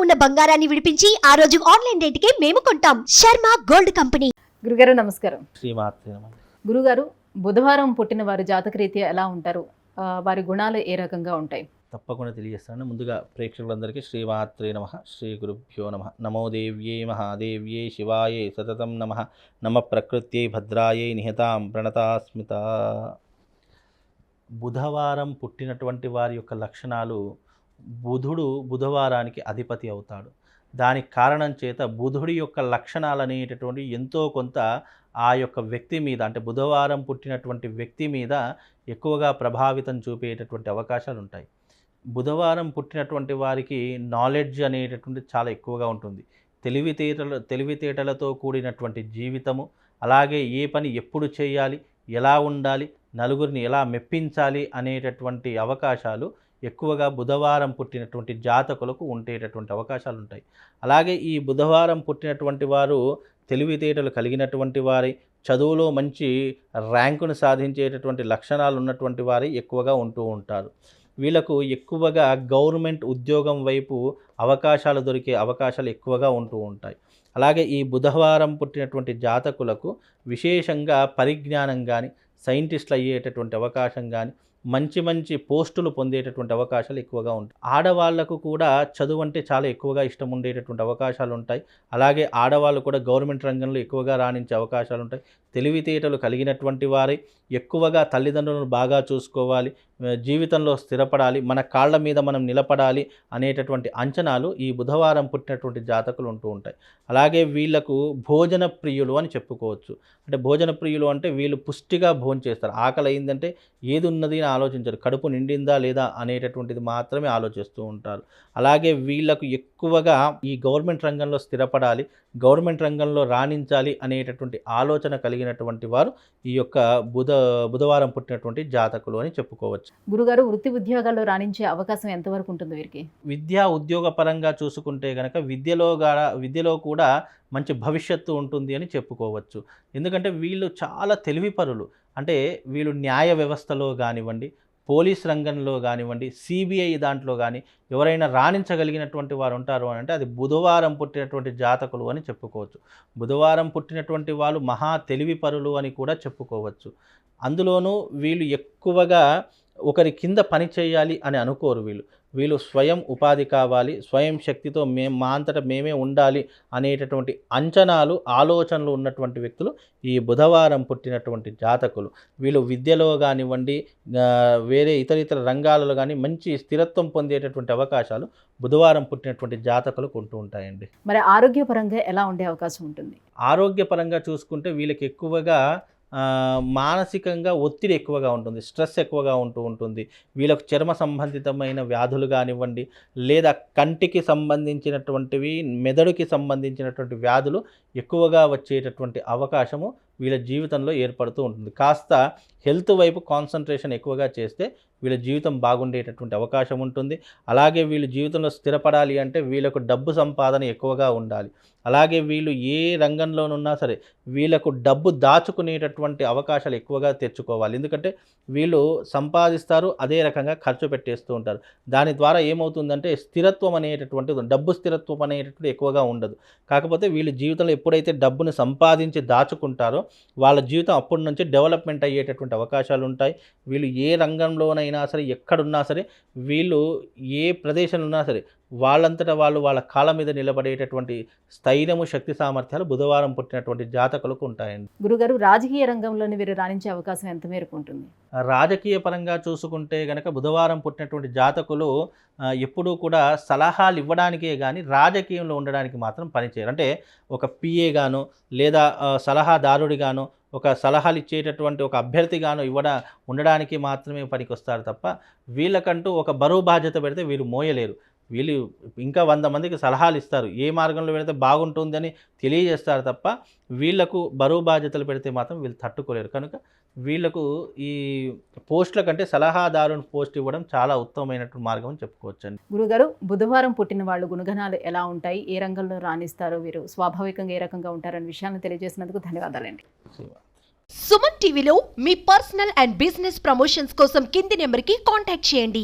ఉన్న బంగారాన్ని విడిపించి ఆ రోజు ఆన్లైన్ రేటుకే మేము కొంటాం. Sharma gold company. గురుగారు నమస్కారం. శ్రీమాత్రే నమః. గురుగారు, బుధవారం పుట్టిన వారు జాతకరీత్యా ఎలా ఉంటారు? వారి గుణాలు ఏ రకంగా ఉంటాయి? తప్పకుండా తెలియజేస్తాను. ముందుగా ప్రేక్షకులందరికీ శ్రీమాత్రే నమః, శ్రీ గురుభ్యో నమః. నమో దేవ్యే మహాదేవ్యే శివాయే సతతం నమః. నమ ప్రకృత్యై భద్రాయై నిహతాం ప్రణతాస్మిత. బుధవారం పుట్టినటువంటి వారి యొక్క లక్షణాలు, బుధుడు బుధవారానికి అధిపతి అవుతాడు. దానికి కారణం చేత బుధుడి యొక్క లక్షణాలు అనేటటువంటి ఎంతో కొంత ఆ యొక్క వ్యక్తి మీద, అంటే బుధవారం పుట్టినటువంటి వ్యక్తి మీద ఎక్కువగా ప్రభావితం చూపేటటువంటి అవకాశాలు ఉంటాయి. బుధవారం పుట్టినటువంటి వారికి నాలెడ్జ్ అనేటటువంటి చాలా ఎక్కువగా ఉంటుంది. తెలివితేటలతో కూడినటువంటి జీవితము, అలాగే ఏ పని ఎప్పుడు చేయాలి, ఎలా ఉండాలి, నలుగురిని ఎలా మెప్పించాలి అనేటటువంటి అవకాశాలు ఎక్కువగా బుధవారం పుట్టినటువంటి జాతకులకు ఉండేటటువంటి అవకాశాలు ఉంటాయి. అలాగే ఈ బుధవారం పుట్టినటువంటి వారు తెలివితేటలు కలిగినటువంటి వారి, చదువులో మంచి ర్యాంకును సాధించేటటువంటి లక్షణాలు ఉన్నటువంటి వారి ఎక్కువగా ఉంటూ ఉంటారు. వీళ్ళకు ఎక్కువగా గవర్నమెంట్ ఉద్యోగం వైపు అవకాశాలు దొరికే అవకాశాలు ఎక్కువగా ఉంటూ ఉంటాయి. అలాగే ఈ బుధవారం పుట్టినటువంటి జాతకులకు విశేషంగా పరిజ్ఞానం కానీ, సైంటిస్టులు అయ్యేటటువంటి అవకాశం కానీ, మంచి మంచి పోస్టులు పొందేటటువంటి అవకాశాలు ఎక్కువగా ఉంటాయి. ఆడవాళ్లకు కూడా చదువు అంటే చాలా ఎక్కువగా ఇష్టం ఉండేటటువంటి అవకాశాలు ఉంటాయి. అలాగే ఆడవాళ్ళు కూడా గవర్నమెంట్ రంగంలో ఎక్కువగా రాణించే అవకాశాలు ఉంటాయి. తెలివితేటలు కలిగినటువంటి వారే ఎక్కువగా తల్లిదండ్రులను బాగా చూసుకోవాలి, జీవితంలో స్థిరపడాలి, మన కాళ్ళ మీద మనం నిలబడాలి అనేటటువంటి అంచనాలు ఈ బుధవారం పుట్టినటువంటి జాతకులు ఉంటూ ఉంటాయి. అలాగే వీళ్లకు భోజన ప్రియులు అని చెప్పుకోవచ్చు. అంటే భోజన ప్రియులు అంటే వీళ్ళు పుష్టిగా భోజనం చేస్తారు. ఆకలి అయిందంటే ఏది ఉన్నది అని ఆలోచించరు, కడుపు నిండిందా లేదా అనేటటువంటిది మాత్రమే ఆలోచిస్తూ ఉంటారు. అలాగే వీళ్లకు ఎక్కువగా ఈ గవర్నమెంట్ రంగంలో స్థిరపడాలి, గవర్నమెంట్ రంగంలో రాణించాలి అనేటటువంటి ఆలోచన కలిగినటువంటి వారు ఈ యొక్క బుధవారం పుట్టినటువంటి జాతకులు అని చెప్పుకోవచ్చు. గురుగారు, వృత్తి ఉద్యోగాల్లో రాణించే అవకాశం ఎంతవరకు ఉంటుంది వీరికి? విద్యా ఉద్యోగ పరంగా చూసుకుంటే కనుక విద్యలో కూడా మంచి భవిష్యత్తు ఉంటుంది అని చెప్పుకోవచ్చు. ఎందుకంటే వీళ్ళు చాలా తెలివిపరులు. అంటే వీళ్ళు న్యాయ వ్యవస్థలో కానివ్వండి, పోలీస్ రంగంలో కానివ్వండి, సిబిఐ దాంట్లో కానీ ఎవరైనా రాణించగలిగినటువంటి వారు ఉంటారు అని అంటే అది బుధవారం పుట్టినటువంటి జాతకులు అని చెప్పుకోవచ్చు. బుధవారం పుట్టినటువంటి వాళ్ళు మహా తెలివిపరులు అని కూడా చెప్పుకోవచ్చు. అందులోనూ వీళ్ళు ఎక్కువగా ఒకరి కింద పని చేయాలి అని అనుకోరు. వీళ్ళు స్వయం ఉపాధి కావాలి, స్వయం శక్తితో మా అంతటా మేమే ఉండాలి అనేటటువంటి అంచనాలు, ఆలోచనలు ఉన్నటువంటి వ్యక్తులు ఈ బుధవారం పుట్టినటువంటి జాతకులు. వీళ్ళు విద్యలో కానివ్వండి, వేరే ఇతర రంగాలలో కానీ మంచి స్థిరత్వం పొందేటటువంటి అవకాశాలు బుధవారం పుట్టినటువంటి జాతకులకు ఉంటూ ఉంటాయండి. మరి ఆరోగ్యపరంగా ఎలా ఉండే అవకాశం ఉంటుంది? ఆరోగ్యపరంగా చూసుకుంటే వీళ్ళకి ఎక్కువగా మానసికంగా ఒత్తిడి ఎక్కువగా ఉంటుంది, స్ట్రెస్ ఎక్కువగా ఉంటుంది. వీళ్ళకు చర్మ సంబంధితమైన వ్యాధులు కానివ్వండి, లేదా కంటికి సంబంధించినటువంటివి, మెదడుకి సంబంధించినటువంటి వ్యాధులు ఎక్కువగా వచ్చేటటువంటి అవకాశము వీళ్ళ జీవితంలో ఏర్పడుతూ ఉంటుంది. కాస్త హెల్త్ వైపు కాన్సన్ట్రేషన్ ఎక్కువగా చేస్తే వీళ్ళ జీవితం బాగుండేటటువంటి అవకాశం ఉంటుంది. అలాగే వీళ్ళు జీవితంలో స్థిరపడాలి అంటే వీళ్ళకు డబ్బు సంపాదన ఎక్కువగా ఉండాలి. అలాగే వీళ్ళు ఏ రంగంలోనున్నా సరే వీళ్ళకు డబ్బు దాచుకునేటటువంటి అవకాశాలు ఎక్కువగా తెచ్చుకోవాలి. ఎందుకంటే వీళ్ళు సంపాదిస్తారు, అదే రకంగా ఖర్చు పెట్టేస్తూ ఉంటారు. దాని ద్వారా ఏమవుతుందంటే స్థిరత్వం అనేటటువంటిది, డబ్బు స్థిరత్వం అనేటటువంటి ఎక్కువగా ఉండదు. కాకపోతే వీళ్ళు జీవితంలో ఎప్పుడైతే డబ్బును సంపాదించి దాచుకుంటారో వాళ్ళ జీవితం అప్పటి నుంచి డెవలప్మెంట్ అయ్యేటటువంటి అవకాశాలు ఉంటాయి. వీళ్ళు ఏ రంగంలోనైనా సరే, ఎక్కడున్నా సరే, వీళ్ళు ఏ ప్రదేశంలో ఉన్నా సరే వాళ్ళంతటా వాళ్ళు వాళ్ళ కాళ్ళ మీద నిలబడేటటువంటి స్థైర్యము, శక్తి సామర్థ్యాలు బుధవారం పుట్టినటువంటి జాతకులకు ఉంటాయండి. గురుగారు, రాజకీయ రంగంలోని వీరు రాణించే అవకాశం ఎంత మేరకు ఉంటుంది? రాజకీయ పరంగా చూసుకుంటే కనుక బుధవారం పుట్టినటువంటి జాతకులు ఎప్పుడూ కూడా సలహాలు ఇవ్వడానికే కానీ రాజకీయంలో ఉండడానికి మాత్రం పనిచేయరు. అంటే ఒక పిఏ గాను, లేదా సలహాదారుడిగాను, ఒక సలహాలు ఇచ్చేటటువంటి ఒక అభ్యర్థిగాను ఉండడానికి మాత్రమే పనికొస్తారు తప్ప వీళ్ళకంటూ ఒక బరువు బాధ్యత పెడితే వీళ్ళు మోయలేరు. వీళ్ళు ఇంకా 100 మందికి సలహాలు ఇస్తారు, ఏ మార్గంలో పెడితే బాగుంటుందని తెలియజేస్తారు తప్ప వీళ్లకు బరువు బాధ్యతలు పెడితే మాత్రం వీళ్ళు తట్టుకోలేరు. కనుక వీళ్లకు ఈ పోస్టుల కంటే సలహాదారుని పోస్ట్ ఇవ్వడం చాలా ఉత్తమమైనటువంటి మార్గం అని చెప్పుకోవచ్చండి. గురుగారు, బుధవారం పుట్టిన వాళ్ళు గుణగణాలు ఎలా ఉంటాయి, ఏ రంగంలో రాణిస్తారో, వీరు స్వాభావికంగా ఏ రకంగా ఉంటారనే విషయాన్ని తెలియజేసినందుకు ధన్యవాదాలండి. సుమన్ టీవీలో మీ పర్సనల్ అండ్ బిజినెస్ ప్రమోషన్స్ కోసం కింది నెంబర్కి కాంటాక్ట్ చేయండి.